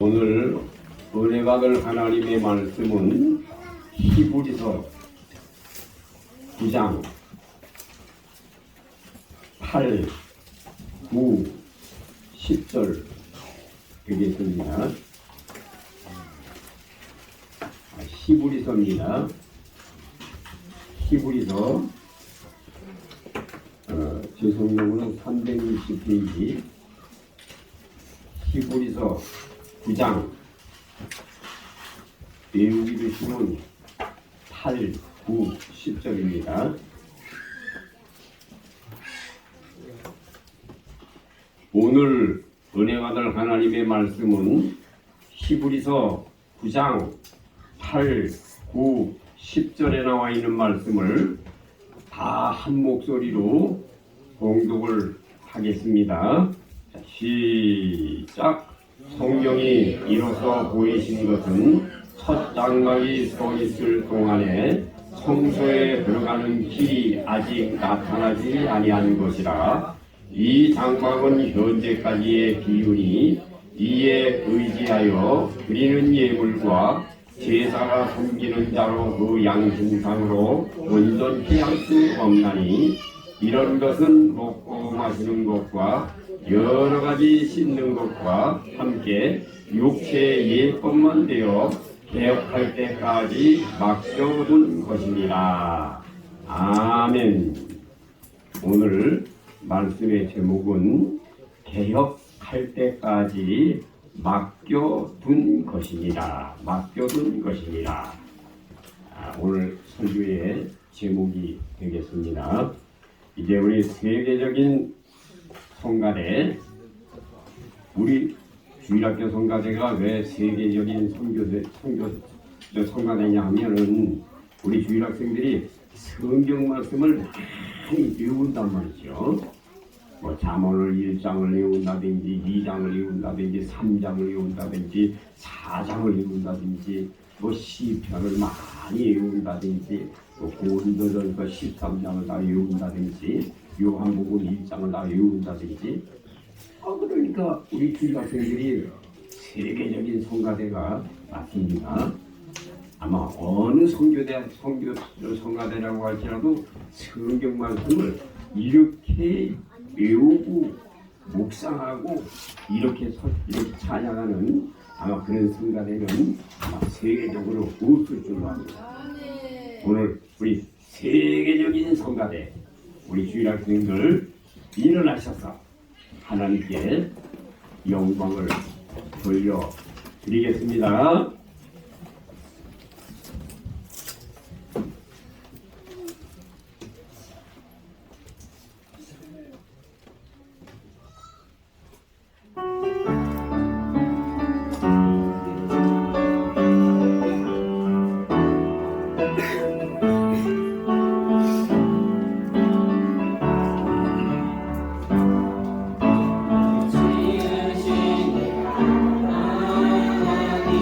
오늘 은혜 받을 하나님의 말씀은 히브리서 9장 8, 9, 10절 되겠습니다. 히브리서입니다. 히브리서 제 성경으로는 360페이지 히브리서 9장 외우기도 쉬운 8, 9, 10절입니다. 오늘 은혜 받을 하나님의 말씀은 히브리서 9장 8, 9, 10절에 나와 있는 말씀을 다 한 목소리로 봉독을 하겠습니다. 자, 시작! 성경이 일어서 보이신 것은 첫 장막이 서 있을 동안에 성소에 들어가는 길이 아직 나타나지 아니한 것이라. 이 장막은 현재까지의 기운이 이에 의지하여 드리는 예물과 제사가 섬기는 자로 그 양심상으로 온전히 할 수 없나니, 이런 것은 먹고 마시는 것과 여러 가지 씻는 것과 함께 육체의 예법만 되어 개혁할 때까지 맡겨둔 것입니다. 아멘. 오늘 말씀의 제목은 개혁할 때까지 맡겨둔 것입니다. 맡겨둔 것입니다. 오늘 설교의 제목이 되겠습니다. 이제 우리 세계적인 성가대, 우리 주일학교 성가대가 왜 세계적인 성가대냐 하면은 우리 주일학생들이 성경 말씀을 많이 배운단 말이죠. 뭐 잠언을 1장을 외운다든지 2장을 외운다든지 3장을 외운다든지 4장을 외운다든지 뭐 시편을 많이 외운다든지 뭐 고린도전서 13장을 다 외운다든지 요한복음 1장을 다 외운다든지. 그러니까 우리 주일학생들이 세계적인 성가대가 맞습니다. 아마 어느 성가대라고 할지라도 성경 말씀을 이렇게 외우고 묵상하고 이렇게 찬양하는 아마 그런 성가대는 아마 세계적으로 없을 줄로 압니다. 오늘 우리 세계적인 성가대, 우리 주일학생들 일어나셔서 하나님께 영광을 돌려드리겠습니다. 지으신 하나님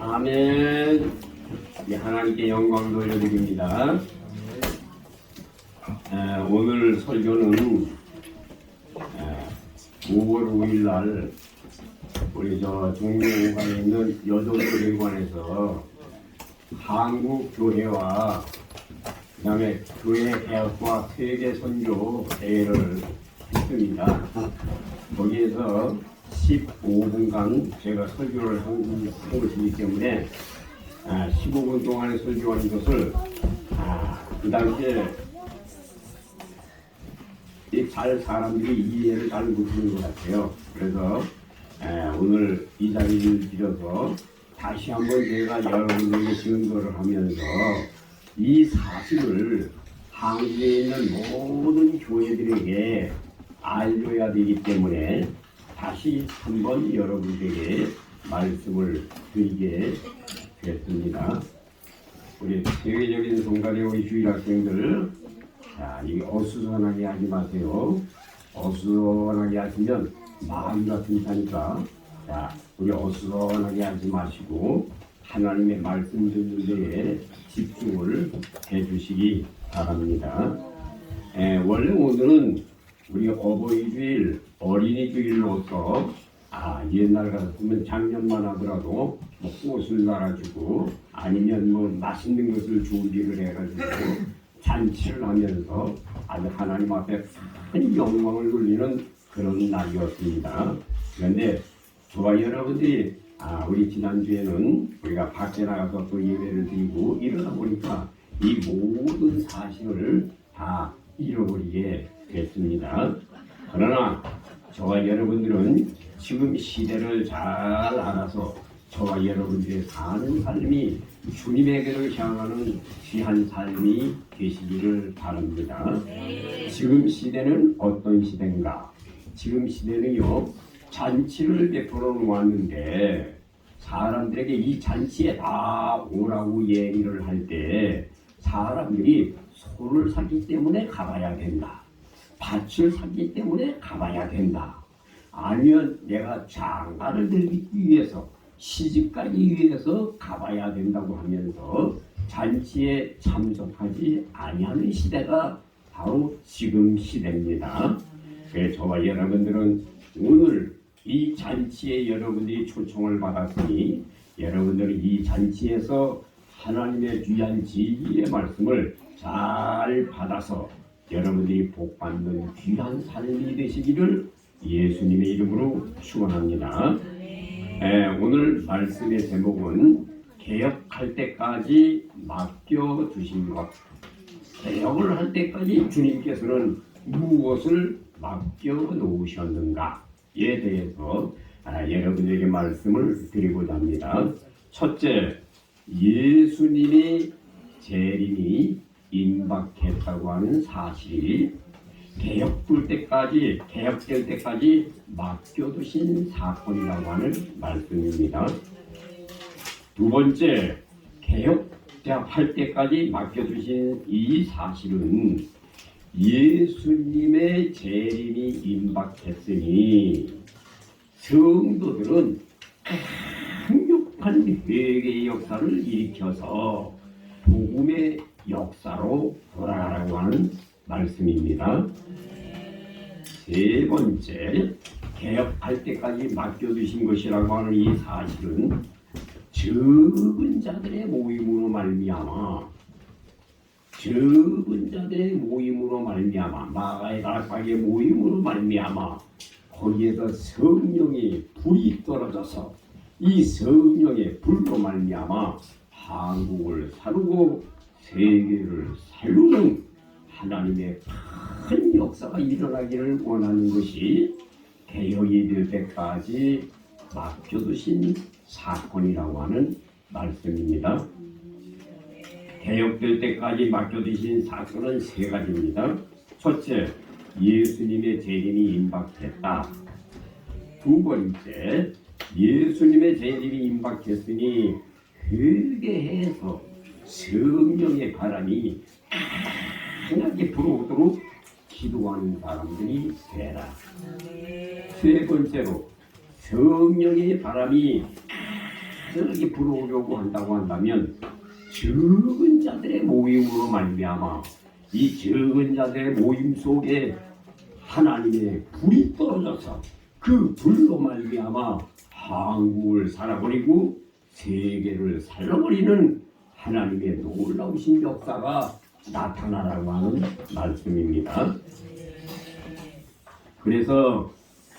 아멘. 하나님께 영광 돌려드립니다. 오늘 설교는 5월 5일 날 우리 종로구간에 있는 여동교회관에서 한국 교회와 그다음에 교회 개혁과 세계 선교 대회를 했습니다. 거기에서 15분간 제가 설교를 한 것이기 때문에 15분 동안의 설교하는 것을 그 당시에 사람들이 이해를 잘 못하는 것 같아요. 그래서 오늘 이 자리를 빌어서 다시 한번 제가 여러분들에게 증거를 하면서 이 사실을 한국에 있는 모든 교회들에게 알려야 되기 때문에 다시 한번 여러분들에게 말씀을 드리게 됐습니다. 우리 세계적인 성가대 우리 주일 학생들, 자, 이 어수선하게 하지 마세요. 어수선하게 하시면 마음 같은 타니까, 자, 우리 어수선하게 하지 마시고 하나님의 말씀 듣는 데에 집중을 해주시기 바랍니다. 원래 오늘은 우리 어버이주일, 어린이주일로서 옛날 같으면 작년만 하더라도 뭐 꽃을 달아주고 아니면 뭐 맛있는 것을 준비를 해가지고 잔치를 하면서 아주 하나님 앞에 큰 영광을 돌리는 그런 날이었습니다. 그런데 저와 여러분들이 우리 지난주에는 우리가 밖에 나가서 또 예배를 드리고 이러다 보니까 이 모든 사실을 다 잃어버리게 됐습니다. 그러나 저와 여러분들은 지금 시대를 잘 알아서 저와 여러분들의 사는 삶이 주님에게로 향하는 귀한 삶이 되시기를 바랍니다. 지금 시대는 어떤 시대인가? 지금 시대는요, 잔치를 베풀어 놓았는데 사람들에게 이 잔치에 다 오라고 얘기를 할 때 사람들이 소를 사기 때문에 가봐야 된다. 밭을 사기 때문에 가봐야 된다. 아니면 내가 장가를 들기 위해서 시집가기 위해서 가봐야 된다고 하면서 잔치에 참석하지 아니하는 시대가 바로 지금 시대입니다. 그래서 저와 여러분들은 오늘 이 잔치에 여러분들이 초청을 받았으니 여러분들은 이 잔치에서 하나님의 귀한 진리의 말씀을 잘 받아서 여러분들이 복받는 귀한 삶이 되시기를 예수님의 이름으로 축원합니다. 오늘 말씀의 제목은 개혁할 때까지 맡겨두신 것. 개혁을 할 때까지 주님께서는 무엇을 맡겨놓으셨는가에 대해서 여러분에게 말씀을 드리고자 합니다. 첫째, 예수님의 재림이 임박했다고 하는 사실이 개혁될 때까지 맡겨두신 사건이라고 하는 말씀입니다. 두 번째, 개혁할 때까지 맡겨두신 이 사실은 예수님의 재림이 임박했으니 성도들은 강력한 회개의 역사를 일으켜서 복음의 역사로 돌아가라고 하는 말씀입니다. 세 번째, 개혁할 때까지 맡겨두신 것이라고 하는 이 사실은 적은 자들의 모임으로 말미암아 마가의 다락방의 모임으로 말미암아 거기에서 성령의 불이 떨어져서 이 성령의 불로 말미암아 한국을 사르고 세계를 살리는 하나님의 큰 역사가 일어나기를 원하는 것이 개혁이 될 때까지 맡겨두신 사건이라고 하는 말씀입니다. 개혁될 때까지 맡겨두신 사건은 세 가지입니다. 첫째, 예수님의 재림이 임박했다. 두 번째, 예수님의 재림이 임박했으니 회개해서 성령의 바람이 강하게 불어오도록 기도하는 사람들이 되라. 세 번째로 성령의 바람이 이렇게 부러우려고 한다고 한다면 적은 자들의 모임으로 말미암아 이 적은 자들의 모임 속에 하나님의 불이 떨어져서 그 불로 말미암아 한국을 살아버리고 세계를 살려버리는 하나님의 놀라우신 역사가 나타나라고 하는 말씀입니다. 그래서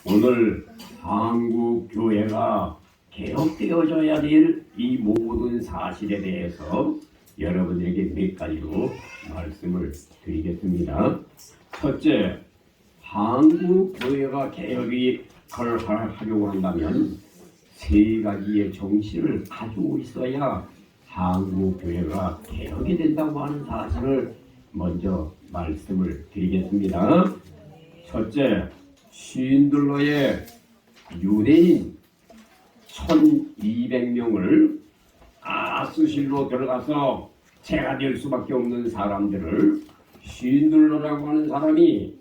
오늘 한국 교회가 개혁되어져야 될 이 모든 사실에 대해서 여러분에게 몇 가지로 말씀을 드리겠습니다. 첫째, 한국 교회가 개혁을 하려고 한다면 세 가지의 정신을 가지고 있어야 한국 교회가 개혁이 된다고 하는 사실을 먼저 말씀을 드리겠습니다. 첫째, 쉰들러의 유대인 1200명을 아수실로 들어가서 죄가 될 수밖에 없는 사람들을 쉰들러라고 하는 사람이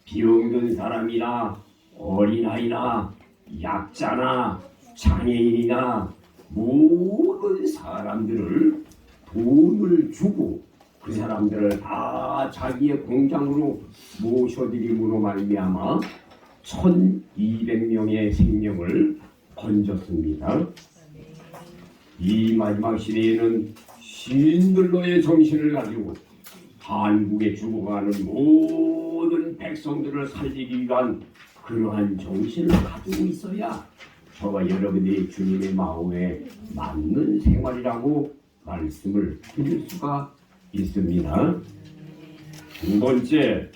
병든 사람이나 어린아이나 약자나 장애인이나 모든 사람들을 돈을 주고 그 사람들을 다 자기의 공장으로 모셔들임으로 말미암아 1200명의 생명을 건졌습니다. 이 마지막 시대에는 쉰들러의 정신을 가지고 한국에 죽어가는 모든 백성들을 살리기 위한 그러한 정신을 가지고 있어야 저와 여러분들이 주님의 마음에 맞는 생활이라고 말씀을 드릴 수가 있습니다. 두 번째,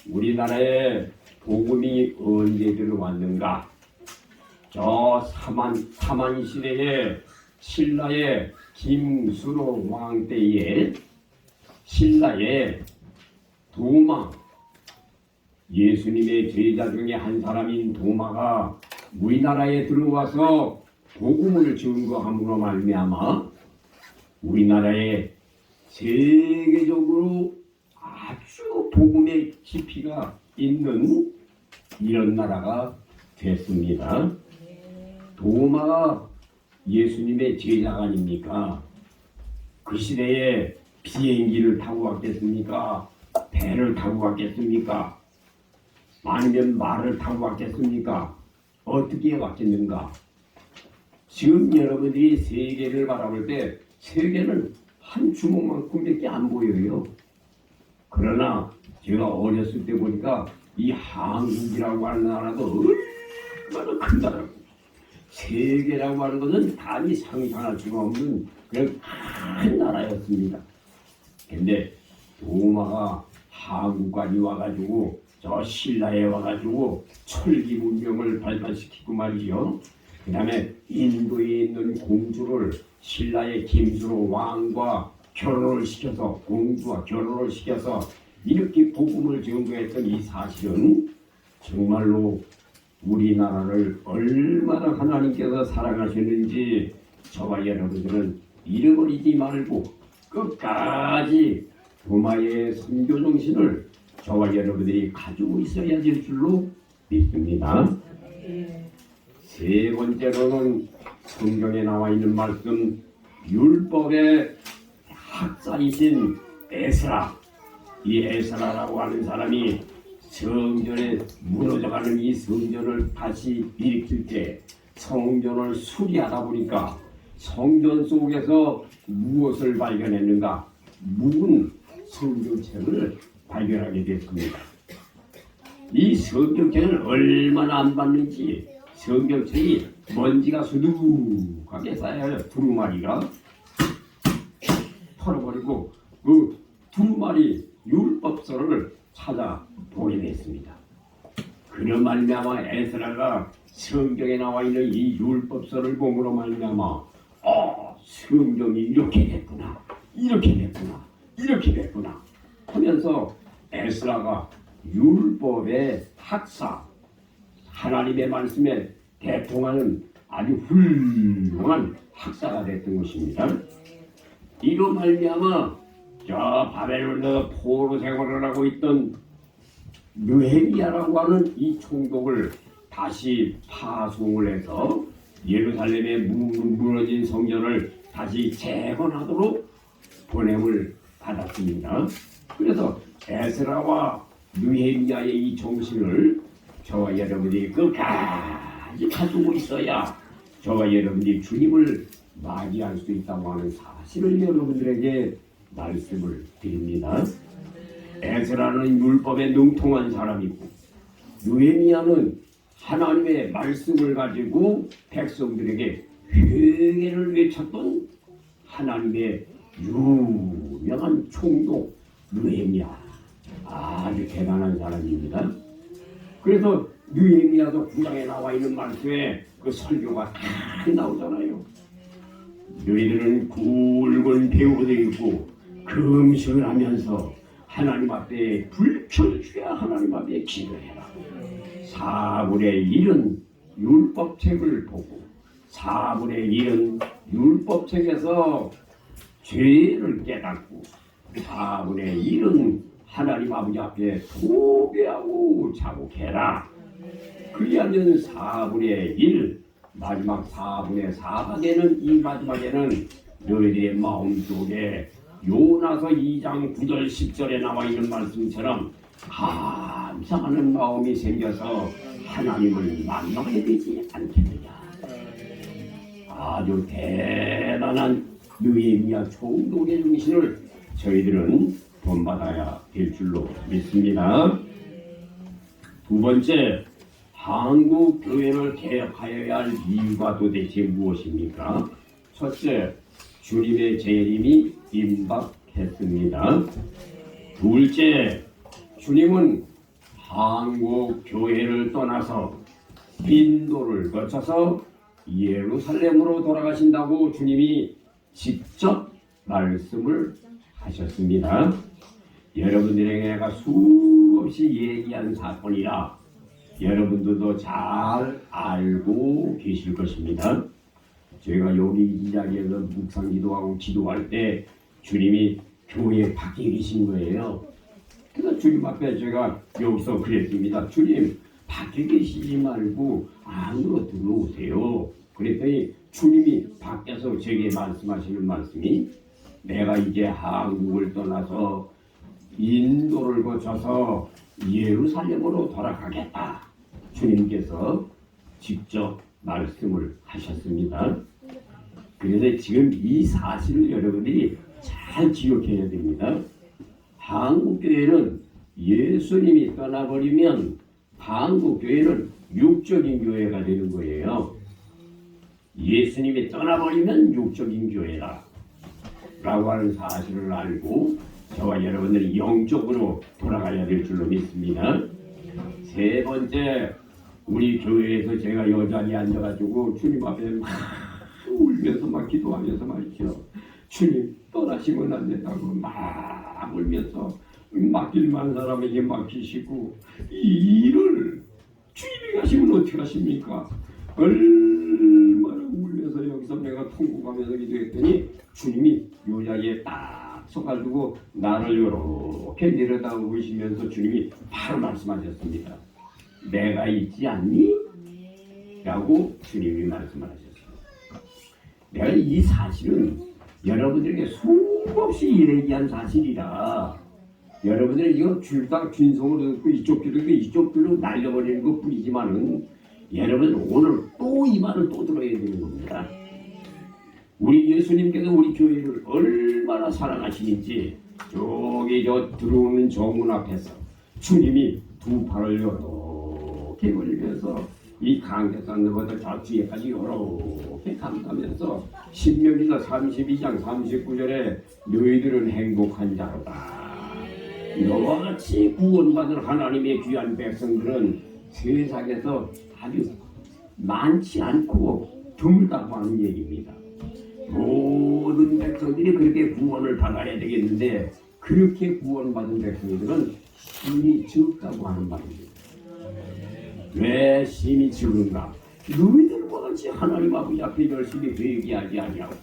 우리나라에 복음이 언제 들어왔는가? 저 사만 시대에 신라의 김수로 왕 때에 신라의 도마, 예수님의 제자 중에 한 사람인 도마가 우리나라에 들어와서 복음을 증거함으로 말미암아 우리나라에 세계적으로 아주 복음의 깊이가 있는 이런 나라가 됐습니다. 도마가 예수님의 제자가 아닙니까? 그 시대에 비행기를 타고 갔겠습니까? 배를 타고 갔겠습니까? 아니면 말을 타고 갔겠습니까? 어떻게 갔겠는가? 지금 여러분들이 세계를 바라볼 때 세계는 한 주먹만큼밖에 안 보여요. 그러나 제가 어렸을 때 보니까 이 한국이라고 하는 나라도 얼마나 큰 나라고, 세계라고 하는 것은 단히 상상할 수가 없는 그런 큰 나라였습니다. 근데 도마가 한국까지 와가지고 저 신라에 와가지고 철기 문명을 발달시키고 말이죠. 그 다음에 인도에 있는 공주를 신라의 김수로 왕과 결혼을 시켜서, 공주와 결혼을 시켜서 이렇게 복음을 증거했던 이 사실은 정말로 우리나라를 얼마나 하나님께서 사랑하셨는지 저와 여러분들은 잃어버리지 말고 끝까지 도마의 선교 정신을 저와 여러분들이 가지고 있어야 될 줄로 믿습니다. 세 번째로는 성경에 나와 있는 말씀, 율법의 학자이신 에스라, 이 에스라라고 하는 사람이 성전에 무너져가는 이 성전을 다시 일으킬 때 성전을 수리하다 보니까 성전 속에서 무엇을 발견했는가? 묵은 성경책을 발견하게 됐습니다. 이 성경책을 얼마나 안 봤는지 성경책이 먼지가 수두룩하게 쌓여요. 두루마리가 털어버리고 그 두루마리 율법서를 찾아보게 됐습니다. 그런 말미암아 에스라가 성경에 나와 있는 이 율법서를 보므로 말미암아 성경이 이렇게 됐구나, 이렇게 됐구나, 이렇게 됐구나 하면서 에스라가 율법의 학사, 하나님의 말씀에 대통하는 아주 훌륭한 학사가 됐던 것입니다. 이로 말미암아 저 바벨론에서 포로 생활을 하고 있던 느헤미야라고 하는 이 총독을 다시 파송을 해서 예루살렘에 무너진 성전을 다시 재건하도록 보냄을 받았습니다. 그래서 에스라와 느헤미야의 이 정신을 저와 여러분이 끝까지 가지고 있어야 저와 여러분이 주님을 맞이할 수 있다고 하는 사실을 여러분들에게 말씀을 드립니다. 에스라는 율법에 능통한 사람이고 느헤미야는 하나님의 말씀을 가지고 백성들에게 회개를 외쳤던 하나님의 유명한 총독 느헤미야, 아주 대단한 사람입니다. 그래서 느헤미야도 9장에 나와 있는 말씀에 그 설교가 다 나오잖아요. 너희들은 굵은 배우도 있고 금식을 하면서 하나님 앞에 불철주야 하나님 앞에 기도해라. 4분의 1은 율법책을 보고 4분의 1은 율법책에서 죄를 깨닫고 4분의 1은 하나님 아버지 앞에 도배하고 자복해라. 그리하면 4분의 1 마지막 4분의 4가 되는 이 마지막에는 너희들의 마음속에 요나서 2장 9절 10절에 나와 있는 말씀처럼 감사하는 마음이 생겨서 하나님을 만나게 되지 않겠느냐. 아주 대단한 느헤미야 총독의 정신을 저희들은 본받아야 될 줄로 믿습니다. 두 번째, 한국 교회를 개혁하여야 할 이유가 도대체 무엇입니까? 첫째, 주님의 재림이 임박했습니다. 둘째, 주님은 한국 교회를 떠나서 인도를 거쳐서 예루살렘으로 돌아가신다고 주님이 직접 말씀을 하셨습니다. 여러분들에게 내가 수없이 얘기한 사건이라 여러분들도 잘 알고 계실 것입니다. 제가 여기 이 자리에서 묵상 기도하고 기도할 때 주님이 교회 밖에 계신 거예요. 그래서 주님 앞에 제가 여기서 그랬습니다. 주님 밖에 계시지 말고 안으로 들어오세요. 그랬더니 주님이 밖에서 제게 말씀하시는 말씀이 내가 이제 한국을 떠나서 인도를 거쳐서 예루살렘으로 돌아가겠다. 주님께서 직접 말씀을 하셨습니다. 그래서 지금 이 사실을 여러분들이 잘 기억해야 됩니다. 한국교회는 예수님이 떠나버리면 한국교회는 육적인 교회가 되는 거예요. 예수님이 떠나버리면 육적인 교회다 라고 하는 사실을 알고 저와 여러분들이 영적으로 돌아가야 될 줄로 믿습니다. 세 번째, 우리 교회에서 제가 여자리에 앉아가지고 주님 앞에 막 울면서 막 기도하면서 말이죠. 주님 떠나시면 안 된다고 막 울면서 맡길만 사람에게 맡기시고 이 일을 주님이 가시면 어떻게 하십니까? 얼마나 울면서 여기서 내가 통곡하면서 기도했더니 주님이 요 자리에 딱 서가지고 나를 이렇게 내려다보시면서 주님이 바로 말씀하셨습니다. 내가 있지 않니? 라고 주님이 말씀하셨어요. 내가 이 사실은 여러분들에게 수없이 얘기한 사실이라 여러분들이 이거 줄다 균성으로 듣고 이쪽 귀로 듣고 이쪽 귀로 날려버리는 것 뿐이지만은 여러분 오늘 또 이 말을 또 들어야 되는 겁니다. 우리 예수님께서 우리 교회를 얼마나 사랑하시는지 저기 저 들어오는 정문 앞에서 주님이 두 팔을 이렇게 벌리면서 이 강대산들보다 저 뒤에까지 이렇게 감싸면서 신명기서 32장 39절에 너희들은 행복한 자로다. 너와 같이 구원받은 하나님의 귀한 백성들은 세상에서 아주 많지 않고 드물다고 하는 얘기입니다. 모든 백성들이 그렇게 구원을 받아야 되겠는데 그렇게 구원받은 백성들은 힘이 적다고 하는 말입니다. 왜 힘이 적은가? 너희들과 같이 하나님 아버지 앞에 열심히 회개하지 아니하고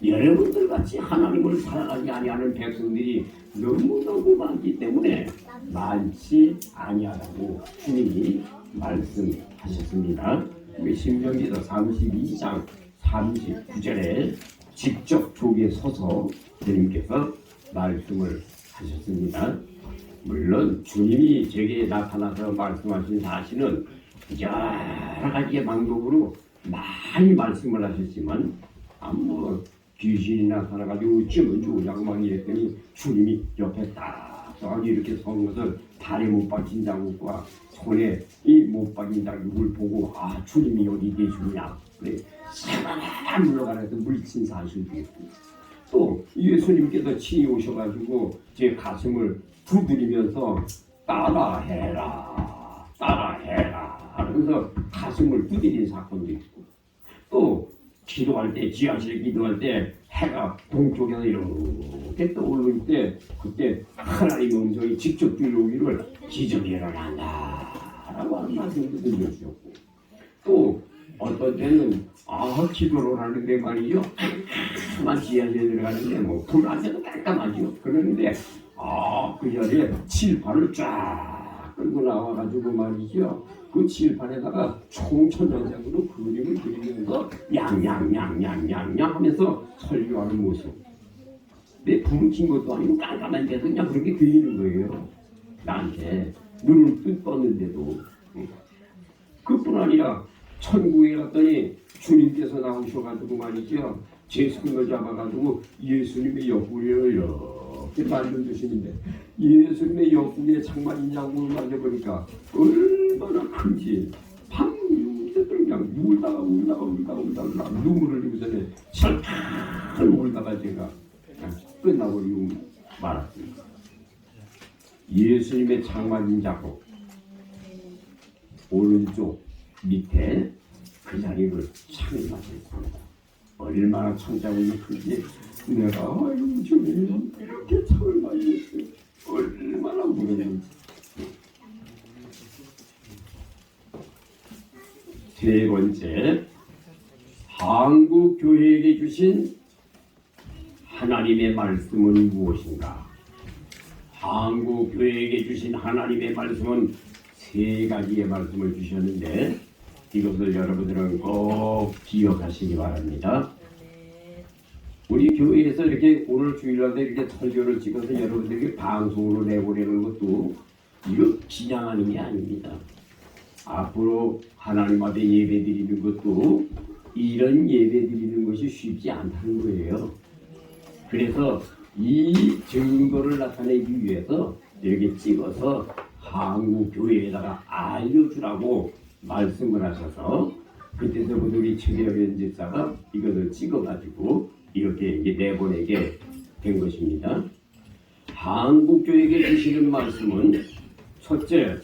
여러분들 같이 하나님을 사랑하지 아니하는 백성들이 너무너무 많기 때문에 많지 아니하다고 주님이 말씀하셨습니다. 신명기서 32장 39절에 직접 조기에 서서 주님께서 말씀을 하셨습니다. 물론 주님이 제게 나타나서 말씀하신 사실은 여러 가지의 방법으로 많이 말씀을 하셨지만 귀신이 나타나가지고 어쩌면 좋으냐고 막 이랬더니 주님이 옆에 딱 서가지고 이렇게 선 것을 다리에 못 박힌 자국과 손에 이 못 박힌 자국을 보고 주님이 여기 계시냐 그래 사람 물러가면서 물친 사실도 있고 또 예수님께서 친히 오셔가지고 제 가슴을 두드리면서 따라해라 하면서 가슴을 두드린 사건도 있고 또 기도할 때 지하실에 기도할 때 해가 동쪽에서 이렇게 떠오를 때 그때 하나님의 음성이 직접 들려오기를 기적이 일어난다 라고 하는 말씀도 들려주셨고 또 어떤 때는 기도를 하는데 말이죠 만 지하실에 들어가는데 불안해도 깜깜하죠 그러는데 그 자리에 칠판을 쫙 끌고 나와가지고 말이죠 그 칠판에다가 총천연색으로 그림을 그리면서 양양양양양양 하면서 설교하는 모습 내 불을 킨 것도 아니고 깜깜한 데서 그냥 그렇게 그리는 거예요 나한테 눈을 뜬 떴는데도 그뿐 아니라 천국에 갔더니 주님께서 나오셔가지고 말이죠 제 손을 잡아가지고 예수님의 옆구리를 이렇게 만져주시는데 예수님의 옆구리에 장만인 양물을 만져보니까 얼마나 큰지 밤새도록 그냥 울다가 눈물을 흘리고서는 철철 울다가 제가 그냥 끝나버리고 말았습니다. 예수님의 장만인 자국 오른쪽 밑에 그 자리를 창을맞았습니다. 얼마나 천장이 큰지 내가 주님 이렇게 창을 많이 했어요. 얼마나 무너진지. 세 번째, 한국 교회에게 주신 하나님의 말씀은 무엇인가? 한국 교회에게 주신 하나님의 말씀은 세 가지의 말씀을 주셨는데 이것을 여러분들은 꼭 기억하시기 바랍니다. 우리 교회에서 이렇게 오늘 주일날에 이렇게 설교를 찍어서 여러분들에게 방송으로 내보내는 것도 이거 기냥하는 게 아닙니다. 앞으로 하나님 앞에 예배 드리는 것도 이런 예배 드리는 것이 쉽지 않다는 거예요. 그래서 이 증거를 나타내기 위해서 이렇게 찍어서 한국 교회에다가 알려주라고 말씀을 하셔서 그때서부터 우리 최대현 집사가 이것을 찍어가지고 이렇게 이제 내보내게 된 것입니다. 한국 교회에게 주시는 말씀은 첫째,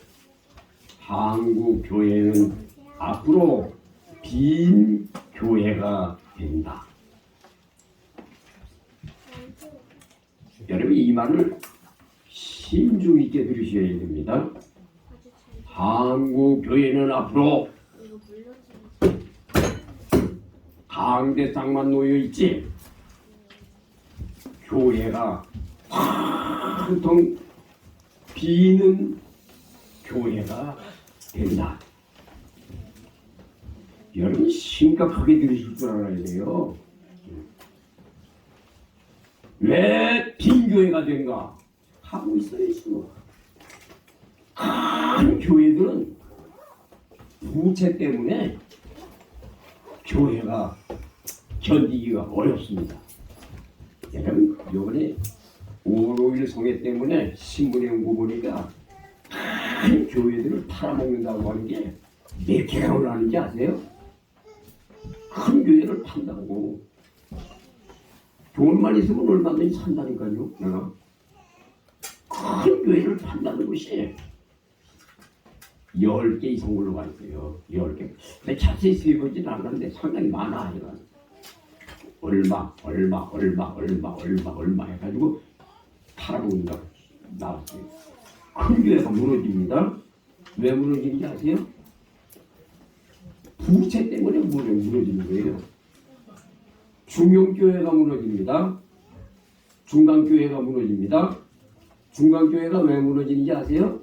한국 교회는 앞으로 빈 교회가 된다. 여러분 이 말을 신중 있게 들으셔야 됩니다. 한국 교회는 앞으로 강대상만 놓여 있지 교회가 한통 비는 교회가 된다. 여러분 심각하게 들으실 줄 알아야 돼요. 왜 빈 교회가 된가? 하고 있어요 지금. 큰 교회들은 부채 때문에 교회가 견디기가 어렵습니다. 여러분 이번에 5.15 성회 때문에 신문에 온 거 보니까 큰 교회들을 팔아먹는다고 하는 게 몇 개가 올라가는지 아세요? 큰 교회를 판다고. 돈만 있으면 얼마든지 산다니까요. 내가 큰 교회를 판다는 것이 10개 이상 올라가 있어요. 10개. 근데 자세히 세보지는 않았는데 상당히 많아. 이건. 얼마 해가지고 팔아먹는다고 나왔어요. 큰 교회가 무너집니다. 왜 무너지는지 아세요? 부채 때문에 무너지는 거예요. 중형교회가 무너집니다. 중간교회가 무너집니다. 중간교회가 왜 무너지는지 아세요?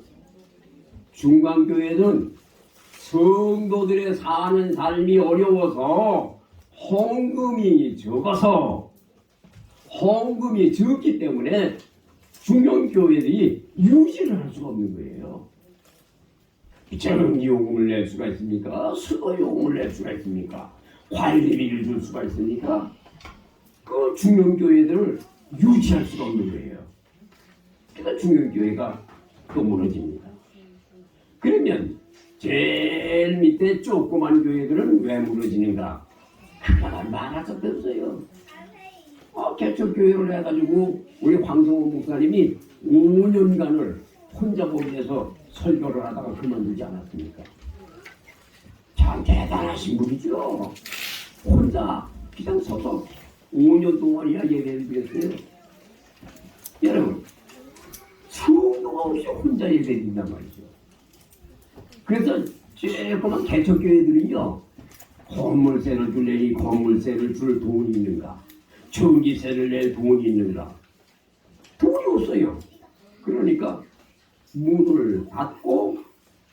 중간교회는 성도들의 사는 삶이 어려워서 헌금이 적어서 헌금이 적기 때문에 중형교회들이 유지를 할 수가 없는 거예요. 재능요금을 낼 수가 있습니까? 수거요금을 낼 수가 있습니까? 관리비를 줄 수가 있습니까? 그 중형교회들을 유지할 수가 없는 거예요. 그러니까 중형교회가 또 무너집니다. 그러면 제일 밑에 조그만 교회들은 왜 무너지는가? 그가 많아서 없어요. 개척교회를 해가지고 우리 황성호 목사님이 5년간을 혼자 거기에서 설교를 하다가 그만두지 않았습니까? 참 대단하신 분이죠. 혼자 그냥 서서 5년 동안이나 예배를 드렸어요. 여러분, 수고가 없이 혼자 예배 드린단 말이죠. 그래서 조그만 개척교회들은요, 건물세를 줄래니 건물세를 줄 돈이 있는가? 전기세를 낼 돈이 있는가? 돈이 없어요. 그러니까 문을 닫고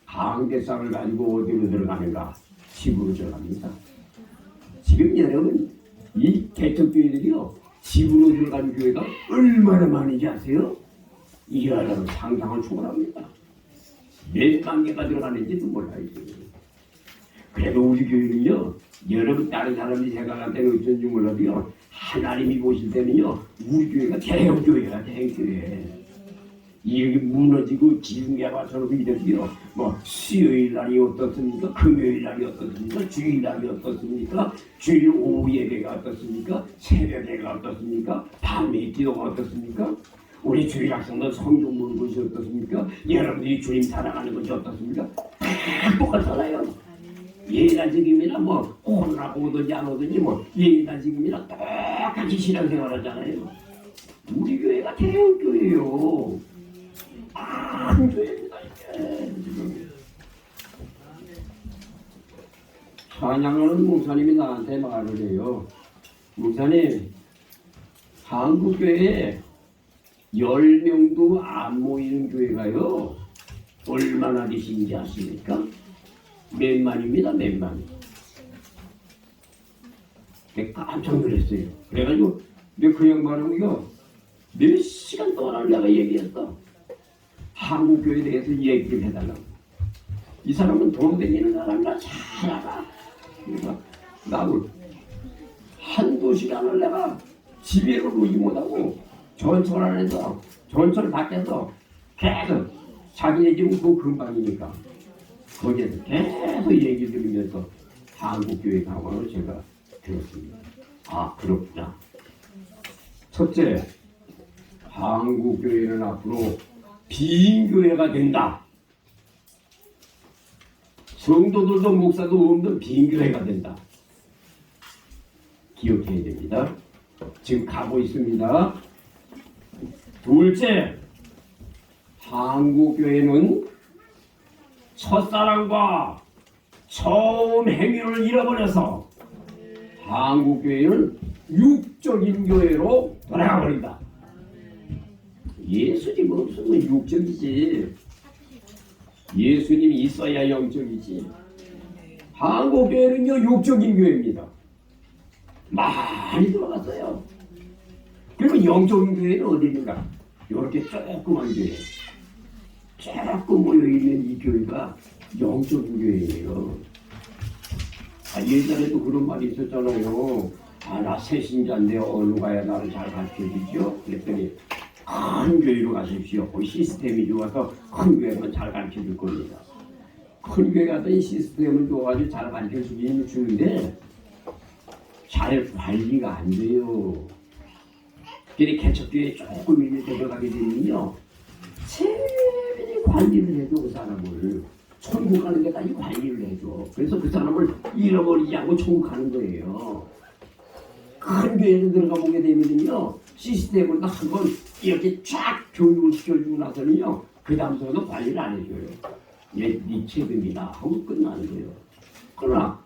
강대상을 가지고 어디로 들어가는가? 집으로 들어갑니다. 지금 여러분, 이 개척교회들이요, 집으로 들어간 교회가 얼마나 많은지 아세요? 이하라는 상상을 초월합니다. 몇만 개가 들어가는지도 몰라요. 그래도 우리 교회는요, 여러분 다른 사람들이 생각할 때는 어쩐지 몰라도요, 하나님이 보실 때는요, 우리 교회가 대형교회야, 대형교회. 이렇게 무너지고 지붕에 와서는 이러지요. 뭐 수요일 날이 어떻습니까? 금요일 날이 어떻습니까? 주일 날이 어떻습니까? 주일 오후 예배가 어떻습니까? 새벽 예배가 어떻습니까? 밤에 기도가 어떻습니까? 우리 주일 학생들 성경 보는 것이 어떻습니까? 여러분들이 주님 사랑하는 것이 어떻습니까? 다 똑같잖아요. 예단식입니다. 뭐 혼나고 오든지 안 오든지 뭐 예단식입니다. 똑같이 신앙생활 하잖아요. 우리 교회가 대형 교회예요. 큰 교회입니다. 찬양하는 목사님이 나한테 말을 해요. 목사님, 한국교회에 10명도 안 모이는 교회가요, 얼마나 계신지 아십니까? 몇만입니다. 몇만. 내가 깜짝 놀랐어요. 그래가지고 내가 그 양반하고요, 몇 시간 동안 내가 얘기했어. 한국교회에 대해서 얘기를 해달라고. 이 사람은 돈 되기는 사람이라 잘 알아. 그러니까 나도 한두 시간을 내가 집에로 오지 못하고 전철 안에서, 전철 밖에서 계속 자기네 집은 그 근방이니까 거기에서 계속 얘기 들으면서 한국교회 상황을 제가 들었습니다. 아, 그렇구나. 첫째, 한국교회는 앞으로 빈교회가 된다. 성도들도 목사도 없는 빈교회가 된다. 기억해야 됩니다. 지금 가고 있습니다. 둘째, 한국교회는 첫사랑과 처음 행위를 잃어버려서 한국교회는 육적인 교회로 돌아가버린다. 예수님 없으면 육적이지. 예수님이 있어야 영적이지. 한국교회는요, 육적인 교회입니다. 많이 들어갔어요. 그리고 영적인 교회는 어디인가? 이렇게 조그만 교회. 조금 모여있는 이 교회가 영적인 교회예요. 예전에도 그런 말이 있었잖아요. 나 새신자인데 어느 가야 나를 잘 가르쳐주죠? 그랬더니 큰 교회로 가십시오. 그 시스템이 좋아서 큰 교회만 잘 가르쳐줄 겁니다. 큰 교회 갔더니 시스템은 좋아가지고 잘 가르쳐주기는 주는데 잘 관리가 안 돼요. 그래 개척교회 조금 일찍 들어가게 되면요, 세밀히 관리를 해줘. 그 사람을 천국 가는 데까지 관리를 해줘. 그래서 그 사람을 잃어버리지 않고 천국 가는 거예요. 큰 교회에 들어가 보게 되면요, 시스템을 한번 이렇게 쫙 교육을 시켜주고 나서는요, 그 다음부터도 관리를 안 해줘요. 네 책임이다 하고 끝나는 거예요. 그러나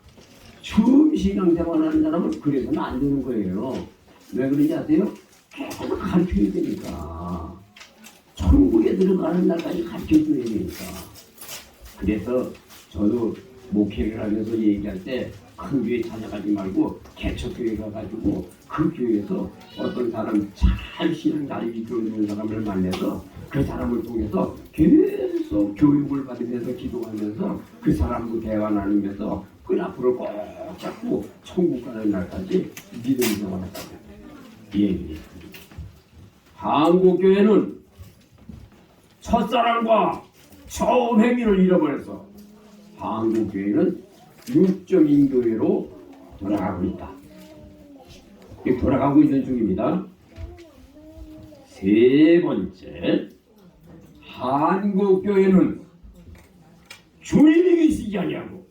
처음 신앙생활 하는 사람은 그래서는 안 되는 거예요. 왜 그런지 아세요? 계속 가르쳐야 되니까. 천국에 들어가는 날까지 가르쳐줘야 되니까. 그래서 저도 목회를 하면서 얘기할 때 큰 교회 찾아가지 말고 개척교회 가가지고 그 교회에서 어떤 사람 잘 신앙 잘 이끌어주는 사람을 만나서 그 사람을 통해서 계속 교육을 받으면서 기도하면서 그 사람도 대화 나누면서 그 앞으로 꼭 잡고 천국 가는 날까지 믿음이 나왔다고 얘기했습니다. 한국교회는 첫사랑과 처음 행위를 잃어버려서 한국교회는 육적인 교회로 돌아가고 있다. 돌아가고 있는 중입니다. 세 번째, 한국교회는 주님이 계시지 아니하고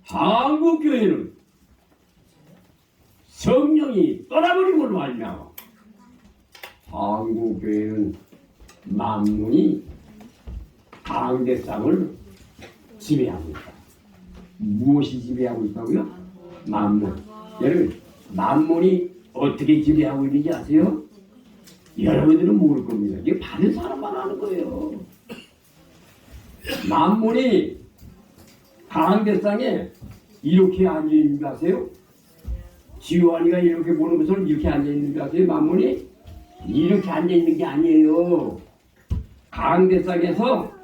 한국교회는 성령이 떠나버림으로 말미암아 한국교회는 만문이 강대상을 지배하고 있다. 무엇이 지배하고 있다고요? 만문. 여러분, 만문이 어떻게 지배하고 있는지 아세요? 여러분들은 모를 겁니다. 이게 받은 사람만 아는 거예요. 만문이 강대상에 이렇게 앉아있는 거 아세요? 지효환이가 이렇게 보는 것을 이렇게 앉아있는 거 아세요? 만문이 이렇게 앉아있는 게 아니에요. 강대상에서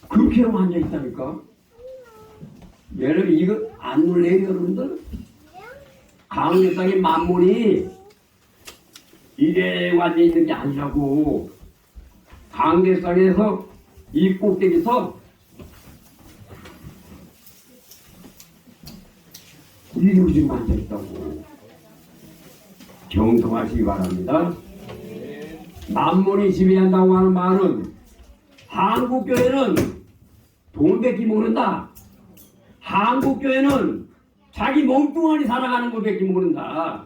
그렇게 앉아있다니까. 여러분 이거 안 놀래요 여러분들? 강대상의 만문이 이래 앉아있는 게 아니라고. 강대상에서 이 꼭대기에서 이리로 지금 앉아있다고. 경성하시기 바랍니다. 만문이 지배한다고 하는 말은 한국교회는 돈 뺏기 모른다. 한국교회는 자기 몸뚱아리 살아가는 거 뺏기 모른다.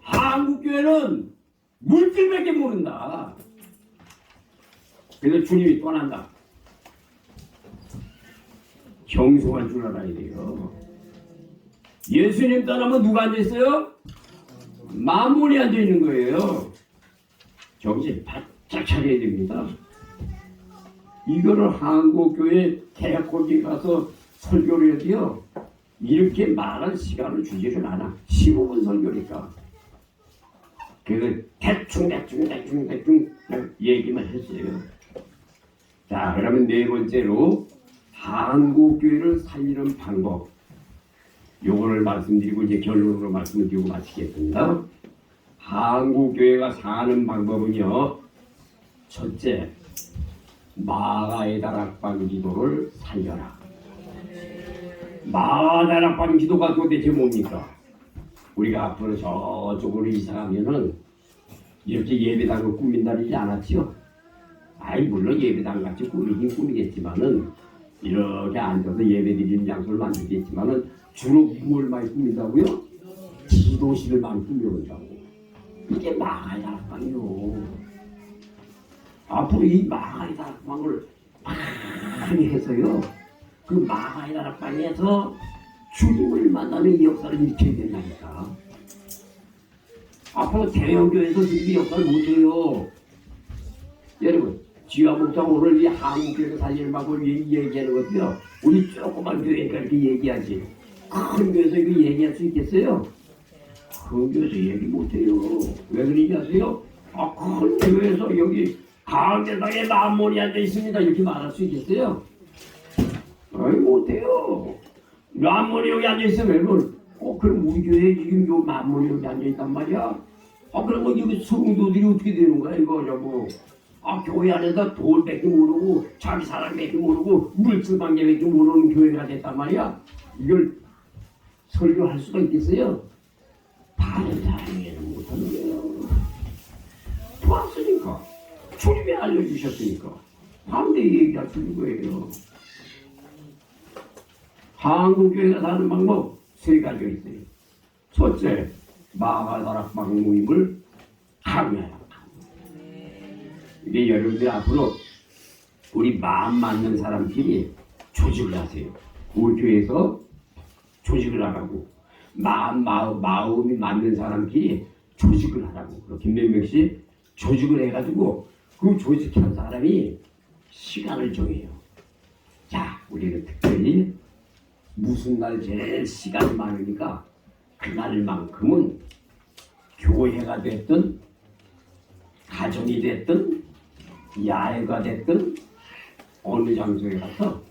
한국교회는 물질 뺏기 모른다. 그래서 주님이 떠난다. 경솔한 줄 알아야 돼요. 예수님 떠나면 누가 앉아있어요? 만문이 앉아있는 거예요. 정신 바짝 차려야 됩니다. 이거를 한국교회 대학원에 가서 설교를 해도요, 이렇게 말할 시간을 주지를 않아. 15분 설교니까. 그래서 대충 얘기만 했어요. 자, 그러면 네 번째로 한국교회를 살리는 방법. 요거를 말씀드리고 이제 결론으로 말씀을 드리고 마치겠습니다. 한국교회가 사는 방법은요, 첫째, 마가의 다락방 기도를 살려라. 마가의 다락방 기도가 도대체 뭡니까? 우리가 앞으로 저쪽으로 이사가면은 이렇게 예배당을 꾸민다지 않았지요? 아이 물론 예배당 같이 꾸미긴 꾸미겠지만은 이렇게 앉아서 예배드리는 장소를 만들겠지만은 주로 뭘 많이 꾸민다고요? 기도실을 많이 꾸며온다고. 이게 마가의 다락방이요. 앞으로 이 마가의 다락방을 많이 해서요, 그 마가의 다락방에서 주님을 만나는 이 역사를 일으켜야 된다니까. 앞으로 대형교회에서 지금 이 역사를 못해요. 여러분, 지화 목장 오늘 이 한국교회가 살리는 방법을 얘기하는 것도요, 우리 조그만 교회니까 이렇게 얘기하지. 큰 교회에서 이거 얘기할 수 있겠어요? 큰 교회에서 얘기 못해요. 왜 그러지 아세요? 큰 교회에서 여기 강대상에 만문이 앉아있습니다 이렇게 말할 수 있겠어요? 아이 못해요. 만문이 여기 앉아있으면 그럼 우리 교회에 지금 요 만문이 여기 앉아있단 말이야? 그러면 여기 성도들이 어떻게 되는 거야 이거 여보? 교회 안에서 돈 뺏기 모르고 자기 사람 뺏기 모르고 물질관계 뺏기 모르는 교회가 됐단 말이야? 이걸 설교할 수가 있겠어요? 다른 사람에게는 못하는 거예요. 좋았으니까. 주님이 알려주셨으니까 반대의 얘기할 수 있는 거예요. 한국교회가 사는 방법 세 가지가 있어요. 첫째, 마가 다락방 모임을 강요해라. 이게 여러분들 앞으로 우리 마음 맞는 사람끼리 조직을 하세요. 우리 교회에서 조직을 하라고. 마음이 맞는 사람끼리 조직을 하라고. 김명명 씨 조직을 해가지고 그 조직한 사람이 시간을 정해요. 자, 우리는 특별히 무슨 날 제일 시간이 많으니까 그날만큼은 교회가 됐든 가정이 됐든 야외가 됐든 어느 장소에 가서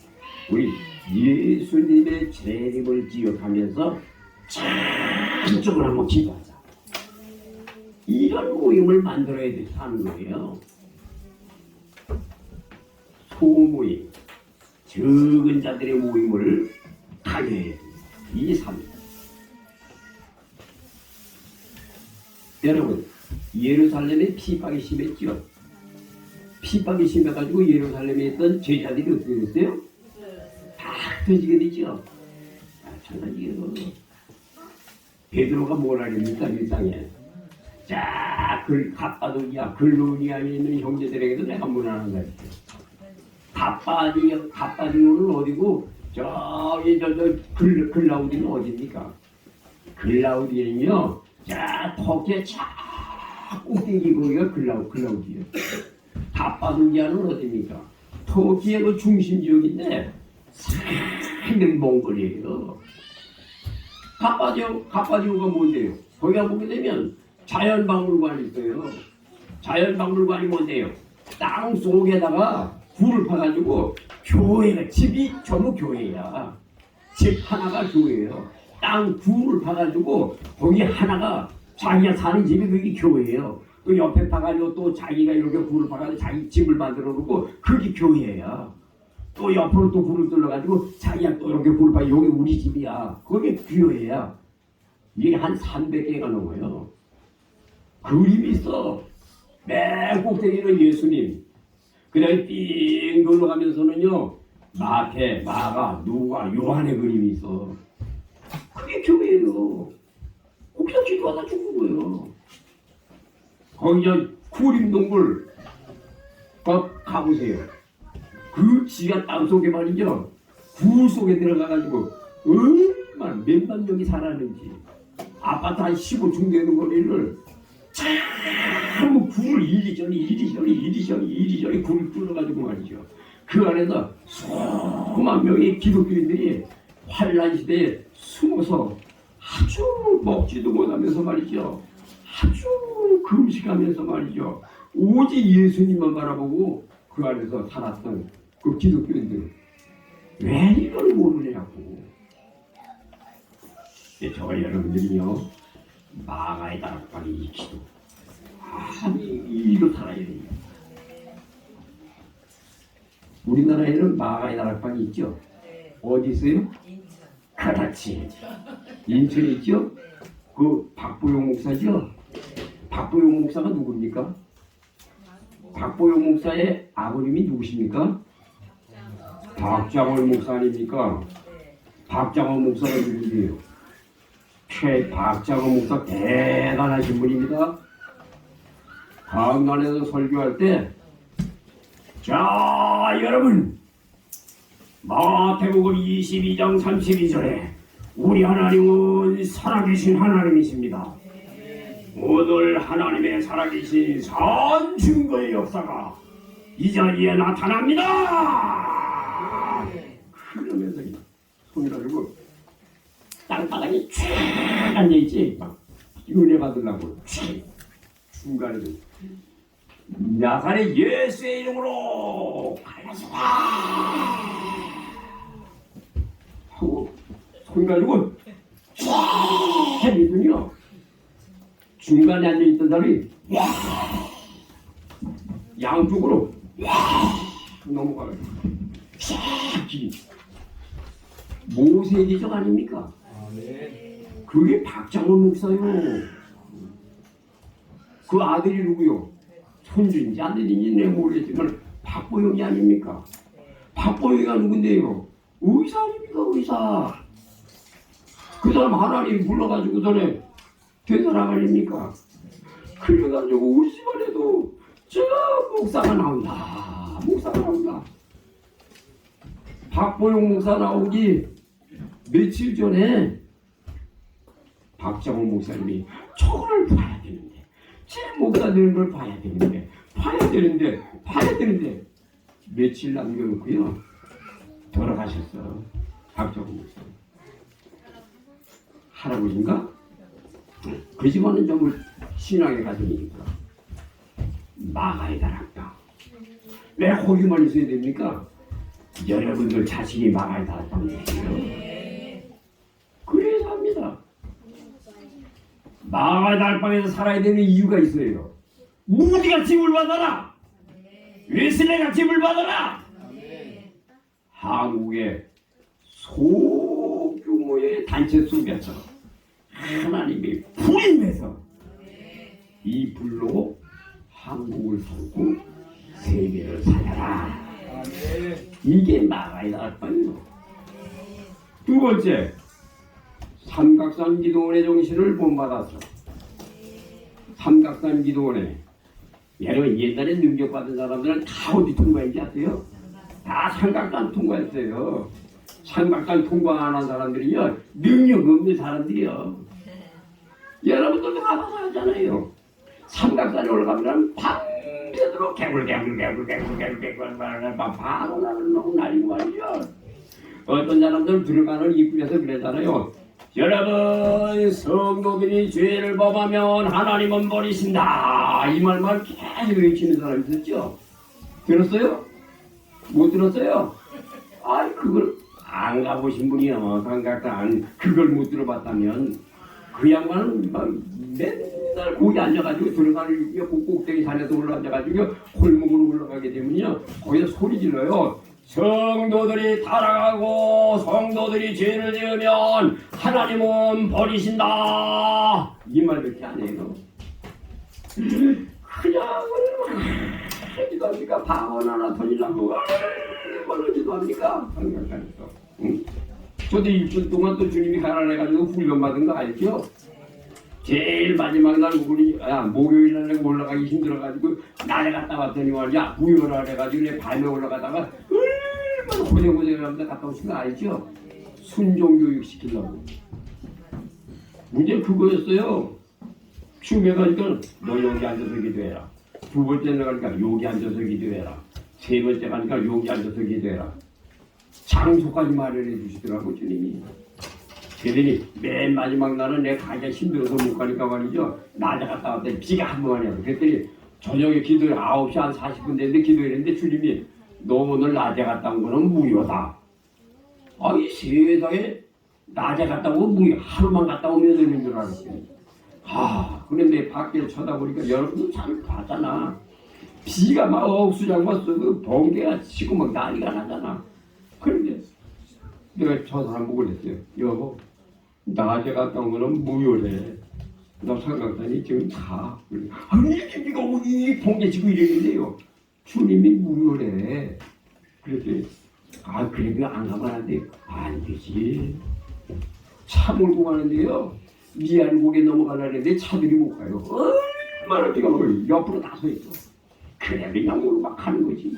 우리 예수님의 재림을 기억하면서 참적으로 한번 기도하자. 이런 모임을 만들어야 하는 거예요. 소모임, 적은 자들의 모임을 강요해야 됩니다. 이 삶. 여러분, 예루살렘에 핍박이 심했죠. 핍박이 심해가지고 예루살렘에 있던 제자들이 어떻게 됐어요? 다 흩어지게 되죠. 마찬가지예요. 베드로가 뭘 하렵니까? 일상에. 자, 갑바도기야, 글로니아에 있는 형제들에게도 내가 문안한다 했죠. 갑바디오는 어디고, 글라우디는 어디입니까? 글라우디는요, 자, 터키의 쫙 꼭대기 거기가 글라우디예요. 갑바도기아는 어디입니까? 터키의 그 중심 지역인데 상당히 먼 거리예요. 갑바디오가 뭔데요? 거기가 보게 되면 자연박물관이 있어요. 자연박물관이 뭔데요? 땅 속에다가 굴을 파가지고 교회가, 집이 전부 교회야. 집 하나가 교회예요. 땅 굴을 파가지고 거기 하나가 자기가 사는 집이 그게 교회예요. 그 옆에 파가지고 또 자기가 이렇게 굴을 파가지고 자기 집을 만들어 놓고 그게 교회야. 또 옆으로 또 굴을 뚫어가지고 자기가 또 이렇게 굴을 파, 여기 우리 집이야. 그게 교회야. 이게 한 300개가 넘어요. 그림이 있어. 맨 꼭대기는 예수님. 그 다음에 삥 걸어가면서는요, 마태, 마가, 누가, 요한의 그림이 있어. 그게 교회예요. 거기서 기도하다 죽은 거예요. 거기 구림동굴 가보세요. 그 지하 땅속에 말이죠, 굴 속에 들어가가지고 얼마나 몇만 명이 살았는지, 아파트 한 15층 되는 거리를 전부 굴을 이리저리 굴을 뚫어가지고 말이죠. 그 안에서 수만 명의 기독교인들이 환란 시대에 숨어서 아주 먹지도 못하면서 말이죠. 아주 금식하면서 말이죠. 오직 예수님만 바라보고 그 안에서 살았던 그 기독교인들. 왜 이걸 모르냐고. 저와 여러분들이요, 마가의 다락방에 익히도 이로 살아야 됩니다. 우리나라에는 마가의 다락방이 있죠. 어디 있어요? 그렇지. 인천에 있죠. 그 박보용 목사죠. 박보용 목사가 누굽니까? 박보용 목사의 아버님이 누구십니까? 박장월 목사 아닙니까? 박장월 목사가 누구예요? 박장월 목사 대단하신 분입니다. 강단에서 설교할 때, 자, 여러분, 마태복음 22장 32절에 우리 하나님은 살아계신 하나님이십니다. 오늘 하나님의 살아계신 산 증거의 역사가 이 자리에 나타납니다. 그러면서 손을 가지고 땅바닥에 쫙 앉아있지. 막 은혜 받으려고 중간에 나사렛 예수의 이름으로 갈라서라 하고 손 가지고 쫙 해주더니요, 중간에 앉아있던 사람이 양쪽으로 넘어가가지고 쫙 기 모세기적 아닙니까? 그게 박장원 목사요. 그 아들이 누구요? 손주인지 아들인지 내가 모르겠지만 박보영이 아닙니까? 박보영이가 누군데요? 의사 아닙니까? 의사. 그 사람 하나님 불러가지고 전에 된 사람 아닙니까? 그래가지고 우리 집안에도 저 목사가 나온다. 목사가 나온다. 박보영 목사 나오기 며칠 전에 박장원 목사님이 저걸 봐야 되는데 제 목사 되는 걸 봐야 되는데 며칠 남겨놓고요 돌아가셨어. 박정훈 목사 할아버지인가? 그 집안은 좀 신앙의 가정이니까 마가의 다락방. 왜 거기만 있어야 됩니까? 여러분들 자식이 마가의 다락방이에요. 그래서 합니다. 마가의 다락방에서 살아야 되는 이유가 있어요. 무디가 집을 받아라. 웨슬레가 집을 받아라. 한국의 소규모의 단체 속에서 하나님이 불이 내서 이 불로 한국을 살고 세계를 살려라. 이게 마가의 다락방이에요. 두 번째, 삼각산 기도원의 정신을 본받았어. 삼각산 기도원에 여러분 옛날에 능력받은 사람들은 다 어디 통과했는지 아세요? 다 삼각산 통과했어요. 삼각산 통과 안 한 사람들이요 능력 없는 사람들이요. 여러분들도 가봐서 하잖아요. 삼각산에 올라가면 밤새도록 개굴 바로 나는 날이고 말이죠. 어떤 사람들은 들어가는 입구에서 그러잖아요. 여러분 성도들이 죄를 범하면 하나님은 버리신다. 이 말만 계속 외치는 사람이 있었죠. 들었어요? 못 들었어요? 아이 그걸 안 가보신 분이요. 삼각산 그걸 못 들어봤다면 그 양반은 막 맨날 거기 앉아가지고 들어가는 꼭대기 산에서 올라앉아가지고 골목으로 올라가게 되면요 거기서 소리 질러요. 성도들이 타락하고 성도들이 죄를 지으면 하나님은 버리신다. 이 말밖에 안 해요. 그냥 하지도 합니까? 방언 하나 터지려고 얼마나 합니까? 삼각산에서. 응? 저도 일주일 동안 또 주님이 가난해가지고 훈련받은 거 알죠? 제일 마지막 날 목요일 날 올라가기 힘들어가지고 날에 갔다 왔더니 말이야 무효라 해가지고 내 밤에 올라가다가 얼마나 고생을 하면서 갔다 오신 거 알죠? 순종교육 시키려고. 문제 그거였어요. 춤에 가니까 너 여기 앉아서 기도해라. 두 번째 나가니까 여기 앉아서 기도해라. 세 번째 가니까 여기 앉아서 기도해라. 장소까지 마련해 주시더라고 주님이. 그러더니 맨 마지막 날은 내가 가기가 힘들어서 못 가니까 말이죠. 낮에 갔다 왔더니 비가 한 번만 해요. 그랬더니 저녁에 기도에 9시 한 40분 됐는데 기도했는데 주님이 너 오늘 낮에 갔다 온 거는 무효다. 이 세상에 낮에 갔다 오면 무효. 하루만 갔다 오면 되는 줄 알았어요. 그런데 밖을 쳐다보니까 여러분도 잘 봤잖아. 비가 막 억수장만 써도 번개가 치고 막 난리가 나잖아. 그런데 내가 저 사람 보고 그랬어요. 여보, 낮에 갔다 온 거는 무효래. 너 삼각산이 지금 가. 이렇게 비가 오고 이 번개 치고 이랬는데요. 주님이 무효래. 그랬더니 그래도 안 가면 안 돼. 안 되지. 차 몰고 가는데요. 미안고개 넘어가려는데 차들이 못 가요. 얼마나 비가 오고 옆으로 다 서 있어. 그래 그냥 몰고 막 가는 거지.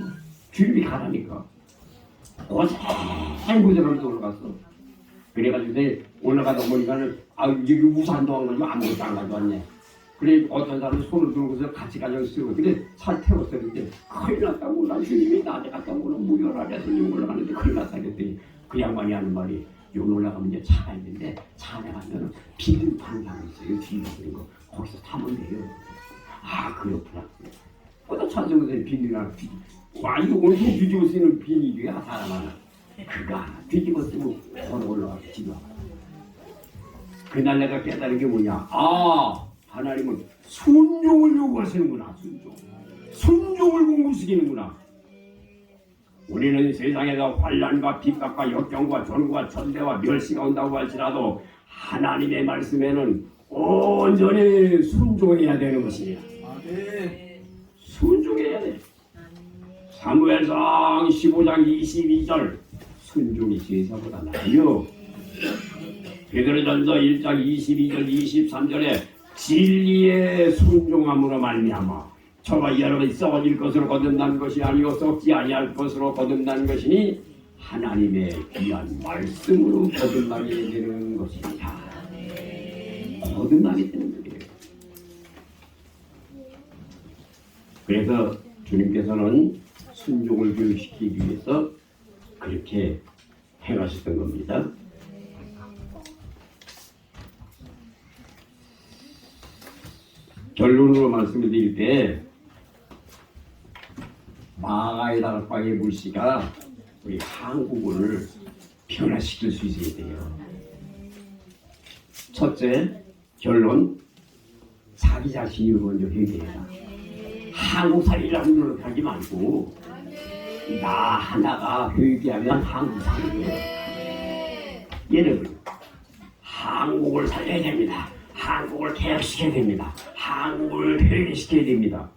주님이 가라니까. 고생하면서 올라갔어. 그래가지고 올라가다 보니까는 여기 우산도 안 가지고 아무것도 안 가져왔네. 그래 어떤 사람이 손을 들고서 같이 가져가 쓰고 근데 살 태웠어. 그랬더니 큰일 났다고. 난 주님이 낮에 갔다 오고는 무효라 해서 여기 올라가는데 큰일 났다 그랬더니 그 양반이 하는 말이 여기 올라가면 이제 차가 있는데 차 안에 가면 비닐판이 있어요. 뒤에 있는 거 거기서 타면 돼요. 그렇구나. 거기다 찬성에서 비닐이랑 이거 오늘 뒤집어 쓰는 비닐이야 사람 하나. 그거 하나 뒤집어 쓰고 걸어 올라가서 집에 그날 내가 깨달은 게 뭐냐. 하나님은 순종을 요구하시는구나. 순종을 공부시키는구나. 우리는 세상에서 환난과 핍박과 역경과 전과 전대와 멸시가 온다고 할지라도 하나님의 말씀에는 온전히 순종해야 되는 것이야. 순종해야 돼. 사무엘상 15장 22절 순종이 제사보다 나아요. 베드로전서 1장 22절 23절에 진리의 순종함으로 말미암아 저가 여러분이 썩어질 것으로 거듭난 것이 아니고 썩지 아니할 것으로 거듭난 것이니 하나님의 귀한 말씀으로 거듭나게 되는 것입니다. 거듭나게 되는 거예요. 그래서 주님께서는 순종을 교육시키기 위해서 그렇게 행하셨던 겁니다. 결론으로 말씀을 드릴 때 마가의 다락방의 물씨가 우리 한국을 변화시킬 수 있어야 돼요. 첫째, 결론, 자기 자신이 먼저 회개해라. 한국살이라고 노력하지 말고 나 하나가 회개하면 한국 살이 돼요. 여러분, 한국을 살려야 됩니다. 한국을 개혁시켜야 됩니다. 한국을 회개시켜야 됩니다.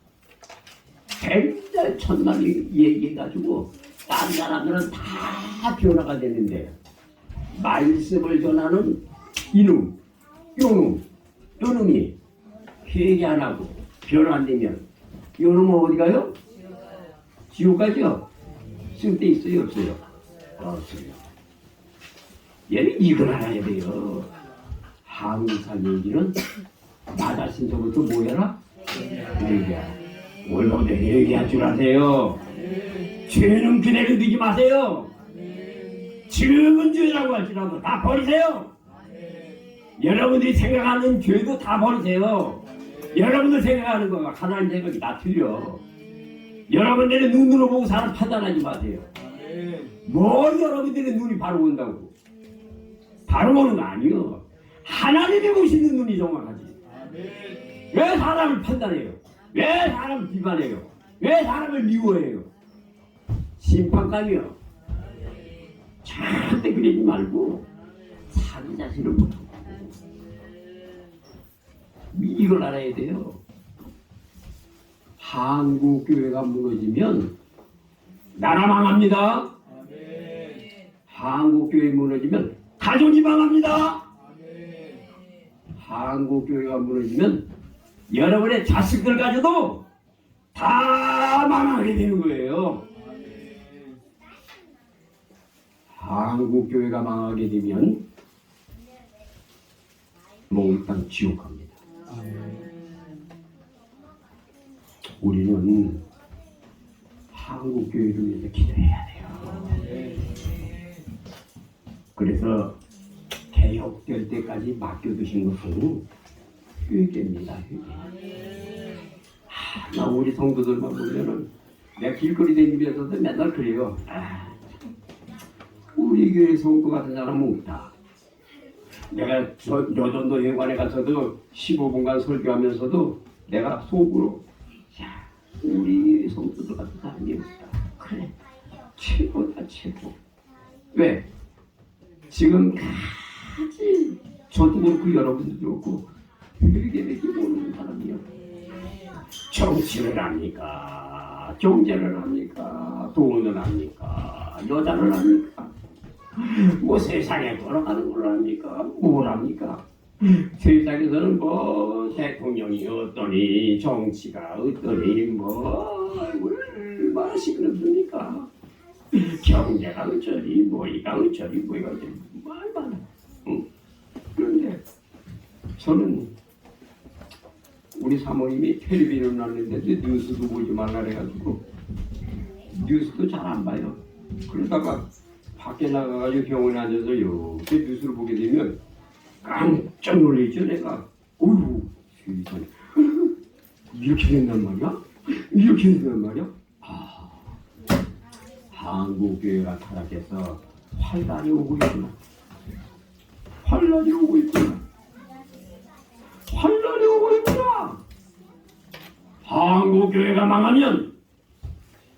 백날 천날 얘기해가지고 다른 사람들은 다 변화가 되는데 말씀을 전하는 이놈, 요놈, 요놈이 회개 안 하고 변화 안 되면 요놈은 어디 가요? 지옥 가죠? 쓸데 있어요? 없어요? 없어요. 얘는 이걸 알아야 돼요. 한국살 얘기는 나 자신 저부터 뭐 해라? 회개하라. 오늘부터 회개할 줄 아세요. 죄는 그대로 두지 마세요. 지금은 죄라고 할지라도 다 버리세요. 여러분들이 생각하는 죄도 다 버리세요. 여러분들 생각하는 거가 하나님 생각이 다 틀려. 여러분들의 눈으로 보고 사람 판단하지 마세요. 뭐 여러분들의 눈이 바로 본다고. 바로 보는 거 아니요. 하나님이 보시는 눈이 정확하지. 왜 사람을 판단해요? 왜 사람을 비판해요? 왜 사람을 미워해요? 심판감이요. 절대 그러지 말고 자기 자신을 보고 이걸 알아야 돼요. 한국 교회가 무너지면 나라 망합니다. 한국 교회 무너지면 가족이 망합니다. 한국 교회가 무너지면 여러분의 자식들 가져도 다 망하게 되는 거예요. 한국 교회가 망하게 되면 몽땅 지옥 갑니다. 우리는 한국 교회를 위해서 기도해야 돼요. 그래서 개혁될 때까지 맡겨두신 것은 회개입니다. 회개. 나 우리 성도들만 보면은 내가 길거리 다니면서도 맨날 그래요. 우리 교회 성도 같은 사람은 없다. 내가 여전도 회관에 가서도 15분간 설교하면서도 내가 속으로 우리 성도들 같은 사람이 없다. 그래, 최고다 최고. 왜? 지금까지 저도 그렇고 여러분들도 그렇고 회개밖에 모르는 사람이요. 정치를 합니까? 경제를 합니까? 돈을 합니까? 여자를 합니까? 뭐 세상에 돌아가는 걸 합니까? 뭘 합니까? 세상에서는 뭐 대통령이 어떠니 정치가 어떠니 뭐 얼마나 시끄럽습니까? 경제가 어쩌니 뭐이가 어쩌니 뭐이가 어쩌니 말 많아. 그런데 저는 우리 사모님이 텔레비전을 놨는데도 뉴스도 보지 말라 그래가지고 뉴스도 잘 안 봐요. 그러다가 밖에 나가가지고 병원에 앉아서 이렇게 뉴스를 보게 되면 깜짝 놀라죠. 내가 어이구 세상에 이렇게 된단 말이야? 이렇게 된단 말이야? 한국교회가 타락해서 환란이 오고 있구나. 환란이 오고 있구나. 환란이 오고 있구나. 한국교회가 망하면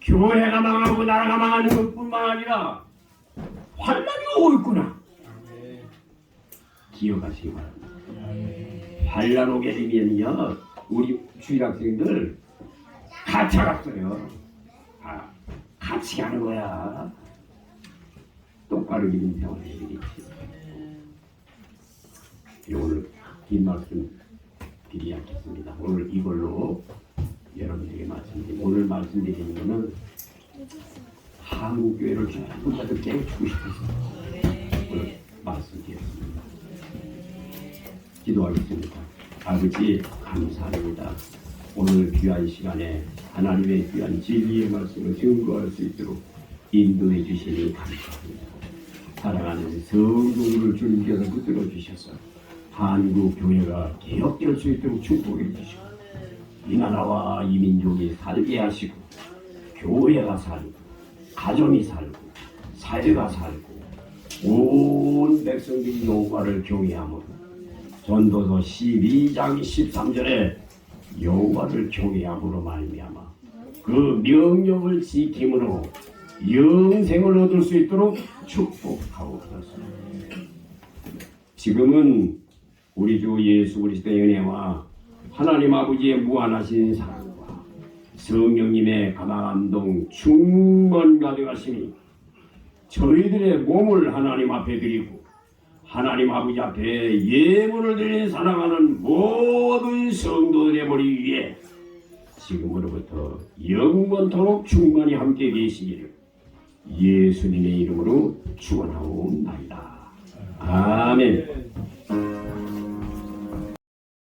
교회가 망하고 나라가 망하는 것뿐만 아니라 환란이 오고 있구나. 기억하시기 바랍니다. 환란 오게 되면요, 우리 주일학생들 갇혀갔어요. 같이 가는 거야. 똑바로 믿음 생활 해야겠지. 오늘 긴 말씀 드리지 않겠습니다. 오늘 이걸로 여러분에게 말씀드리고, 오늘 말씀드리는 거는 한국교회를 조금 더 깨우치고 싶어서 오늘 말씀드렸습니다. 기도하겠습니다. 아버지 감사합니다. 오늘 귀한 시간에 하나님의 귀한 진리의 말씀을 증거할 수 있도록 인도해 주시니 감사합니다. 사랑하는 성도들을 주님께서 붙들어 주셔서 한국 교회가 개혁될 수 있도록 축복해 주시고 이 나라와 이 민족이 살게 하시고 교회가 살고 가정이 살고 사회가 살고 온 백성들이 여호와를 경외함으로 전도서 12장 13절에 여호와를 경외함으로 말미암아 그 명령을 지킴으로 영생을 얻을 수 있도록 축복하옵소서. 지금은 우리 주 예수 그리스도의 은혜와 하나님 아버지의 무한하신 사랑과 성령님의 감화감동 충만 가득하시니 저희들의 몸을 하나님 앞에 드리고 하나님 아버지 앞에 예물을 드린 사랑하는 모든 성도들의 머리 위에 지금으로부터 영원토록 충만히 함께 계시기를 예수님의 이름으로 축원하옵나이다. 아멘.